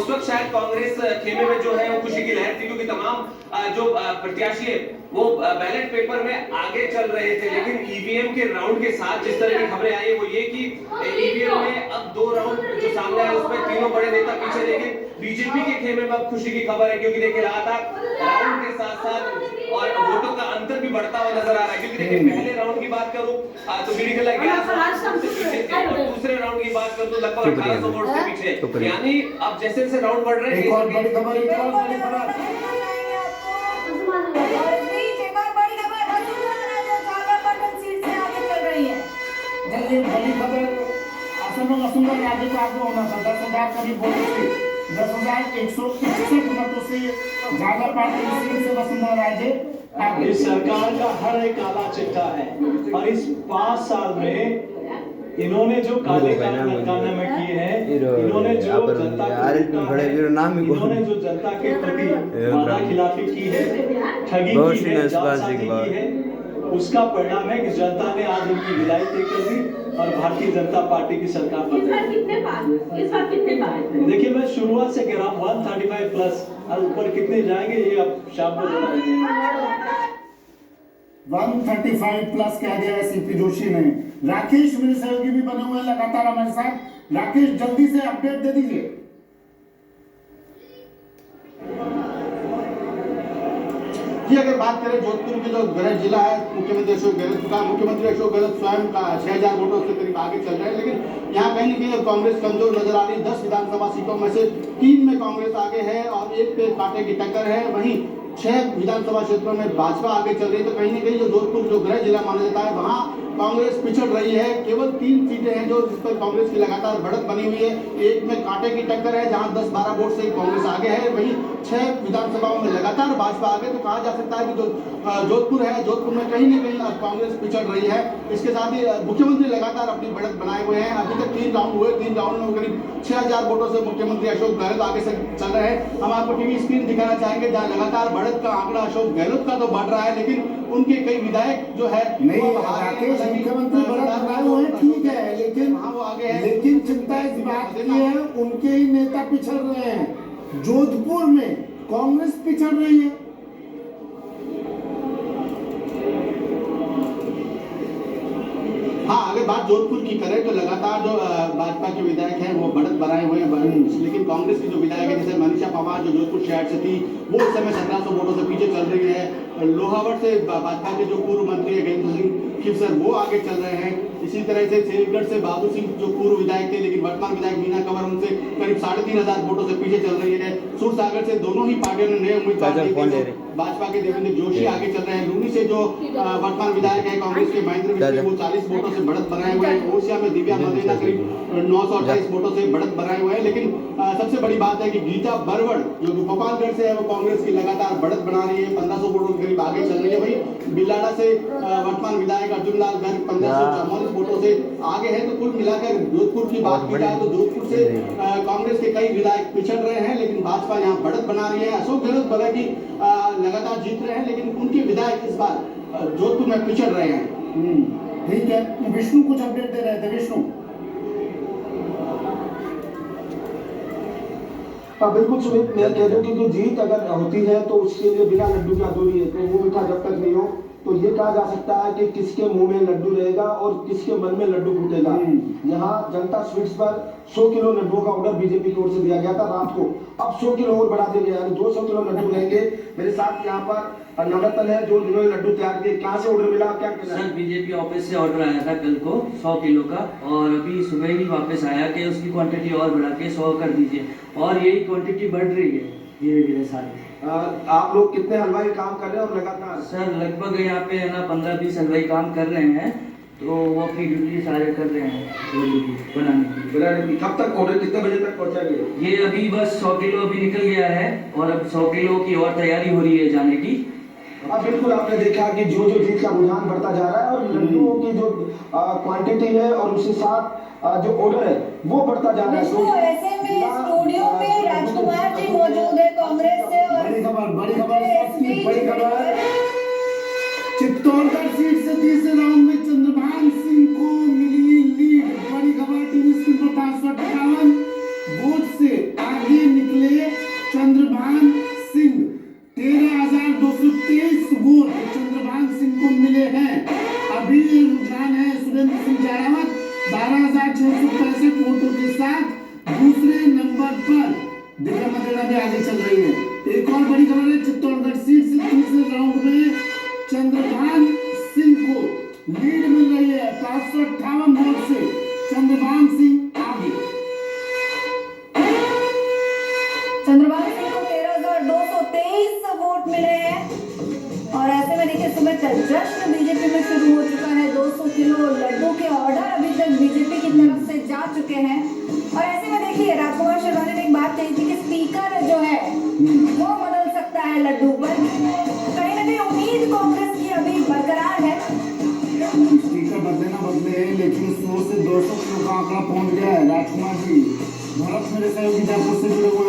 उस वक्त शायद कांग्रेस खेमे में जो है वो खुशी की लहर थी, क्योंकि तमाम जो प्रत्याशी है वो बैलेट पेपर में आगे चल रहे थे। लेकिन ईवीएम के राउंड के साथ जिस तरह की खबरें आई है वो ये कि ईवीएम में अब 2 राउंड जो सामने आए उसमें तीनों बड़े नेता पीछे। लेकिन बीजेपी के खेमे में अब खुशी की खबर है, क्योंकि देखिए लगातार राउंड के साथ साथ और वोटों का अंतर भी बढ़ता हुआ नजर आ रहा है। क्योंकि देखिए पहले राउंड की बात करूं तो बीडी कलर 1100 से पीछे थे, और दूसरे राउंड की बात करूं तो लगभग 1800 वोट से पीछे। यानी अब जैसे जैसे राउंड बढ़ रहे हैं बड़ी खबर असम में वसुंधरा राज्य को आगे होना था। 10,000 करीब वोटों से 10,161 मतों से ज्यादा पार्टी से वसुंधरा राजे इस सरकार का हर एक काला चिट्ठा है। और इस 5 साल में इन्होंने जो काले कारनामे किए हैं, इन्होंने जो जनता इन्होंने जो जनता के प्रति वादा खिलाफी की है, ठगी की है, जालसाजी की है, उसका परिणाम है कि जनता ने आज उनकी विदाई तय कर दी और भारतीय जनता पार्टी की सरकार बन गई। इस बार कितने पार? देखिए मैं शुरुआत से कह रहा हूँ 135 प्लस, और ऊपर कितने जाएंगे ये अब शाम को जोड़ा जाएगा। 135 प्लस कह दिया है सीपी जोशी ने। राकेश मेरे सहयोगी भी बने हुए हैं लगातार हमारे साथ। राकेश जल्दी से अपडेट दे दीजिए। जी अगर बात करें जोधपुर के जो गृह जिला है, मुख्यमंत्री अशोक गहलोत स्वयं का 6,000 वोटों से करीब आगे चल रहे हैं। लेकिन यहाँ कहीं न कहीं कांग्रेस कमजोर नजर आ रही है। 10 विधानसभा सीटों में से 3 में कांग्रेस आगे है और 1 पे कांटे की टक्कर है। वहीं 6 विधानसभा क्षेत्रों में भाजपा आगे चल रही है। तो कहीं न कहीं जो जोधपुर जो गृह जिला माना जाता है वहाँ कांग्रेस पिछड़ रही है। केवल 3 सीटें हैं जो जिस पर कांग्रेस की लगातार बढ़त बनी हुई है। 1 में कांटे की टक्कर है जहां 10-12 वोट से कांग्रेस आगे है। वहीं 6 विधानसभाओं में लगातार भाजपा आगे। तो कहा जा सकता है कि जो जोधपुर है, जोधपुर में कहीं न कहीं कांग्रेस पिछड़ रही है। इसके साथ ही मुख्यमंत्री लगातार अपनी बढ़त बनाए हुए हैं। अभी तक 3 राउंड हुए, 3 राउंड में करीब 6,000 वोटों से मुख्यमंत्री अशोक गहलोत आगे से चल रहे हैं। हम आपको टीवी स्क्रीन दिखाना चाहेंगे जहाँ लगातार बढ़त का आंकड़ा अशोक गहलोत का तो बढ़ रहा है, लेकिन उनके कई विधायक जो है नहीं, राकेश मुख्यमंत्री बढ़त बनाए हुए हैं, ठीक है, लेकिन वो आगे है। लेकिन चिंता इस बात की है उनके ही नेता पिछड़ रहे हैं। जोधपुर में कांग्रेस पिछड़ रही है। हाँ, अगर बात जोधपुर की करें तो लगातार जो भाजपा के विधायक हैं वो बढ़त बनाए हुए हैं। लेकिन कांग्रेस की जो विधायक है जैसे मनीषा पंवार जो जोधपुर शहर से थी वो इस समय 1700 वोटों से पीछे चल रही है। लोहावट से भाजपा के जो पूर्व मंत्री है गजेंद्र सिंह खिवसर वो आगे चल रहे हैं। इसी तरह से सेवगढ़ से बाबू सिंह जो पूर्व विधायक थे लेकिन वर्तमान विधायक मीना कंवर उनसे करीब 3,500 वोटों से पीछे चल रही है। सूरसागर से दोनों ही पार्टियों ने नए उम्मीदवार भाजपा के देवेंद्र जोशी आगे चल रहे हैं। लूनी से जो वर्तमान विधायक है कांग्रेस के महेंद्र मिश्र वो 40 वोटों से बढ़त बनाए हुए हैं। ओसिया में दिव्या मदेना करीब 928 वोटों से बढ़त बनाए हुए हैं। लेकिन सबसे बड़ी बात है कि गीता बरवड़ जो गोपालगढ़ से है वो कांग्रेस की लगातार बढ़त बना रही है, 1500 वोटों के करीब आगे चल रही है। वही बिलाड़ा से वर्तमान विधायक अर्जुन लाल गर्ग 1544 वोटों से आगे है। तो कुल मिलाकर जोधपुर की बात की जाए तो जोधपुर से कांग्रेस के कई विधायक पिछड़ रहे हैं, लेकिन भाजपा यहाँ बढ़त बना रही है। अशोक गहलोत भले की लगातार जीत रहे हैं, लेकिन उनके विधायक इस बार जोधपुर में पिछड़ रहे हैं। ठीक है, विष्णु कुछ अपडेट दे रहे थे। विष्णु बिल्कुल सुमित, मैं कह दूं कि जो जीत अगर होती है तो उसके लिए बिना लड्डू की अधूरी है। तो वो मीठा जब तक नहीं हो तो ये कहा जा सकता है कि किसके मुंह में लड्डू रहेगा और किसके मन में लड्डू फूटेगा। यहाँ जनता स्वीट्स पर 100 किलो लड्डुओं का ऑर्डर बीजेपी की ओर से दिया गया था रात को। अब 100 किलो और बढ़ा दिया गया, यानी 200 किलो लड्डू रहेंगे। मेरे साथ यहाँ पर नवरत्न है जो जिन्होंने लड्डू तैयार किए। कहाँ से ऑर्डर मिला, क्या सर? बीजेपी ऑफिस से ऑर्डर आया था कल को 100 किलो का, और अभी सुबह ही वापस आया कि उसकी क्वांटिटी और बढ़ा के 100 कर दीजिए, और यही क्वांटिटी बढ़ रही है धीरे धीरे सारी। आप लोग कितने हलवाई काम कर रहे हैं और लगातार? सर लगभग यहाँ पे है ना 15-20 हलवाई काम कर रहे हैं, तो वो अपनी ड्यूटी सारे कर रहे हैं बनाने की। कब तक ऑर्डर, कितने बजे तक पहुँचाएंगे? ये अभी बस 100 किलो अभी निकल गया है और अब 100 किलो की और तैयारी हो रही है जाने की। अब बिल्कुल आपने देखा कि जो जो जीत का रुझान बढ़ता जा रहा है और लड्डुओं की जो क्वांटिटी है और उसके साथ जो ऑर्डर है वो बढ़ता जा रहा है। ऐसे में स्टूडियो में राजकुमार जी मौजूद है कांग्रेस से, और बड़ी खबर चित्तौड़गढ़ सीट से तीसरे राउंड में चंद्रभान सिंह को मिली लीड। बड़ी खबर टीवी स्क्रीन पर 558 वोट से आगे निकले भी आगे चल रही है। एक और बड़ी खबर है, चित्तौड़गढ़ सीट से तीसरे राउंड में चंद्रभान सिंह को लीड मिल रही है। 558 वोट से चंद्रभान सिंह आगे। चंद्रभान सिंह को 13,223 वोट मिले हैं और ऐसे में देखिए सुबह का जश्न बीजेपी में शुरू हो चुका है। 200 किलो लड्डू के ऑर्डर अभी तक बीजेपी की तरफ से जा चुके हैं और ऐसे में देखिए राजकुमार शर्मा ने एक बात कही थी कि स्पीकर जो है वो बदल सकता है लड्डू पर। कहीं ना कहीं उम्मीद कांग्रेस की अभी बरकरार है। स्पीकर बदले ना बदले, लेकिन 100 से 200 किलो का आंकड़ा पहुंच गया है। राजकुमार जी, भरत मेरे सहयोगी जयपुर से जुड़े हुए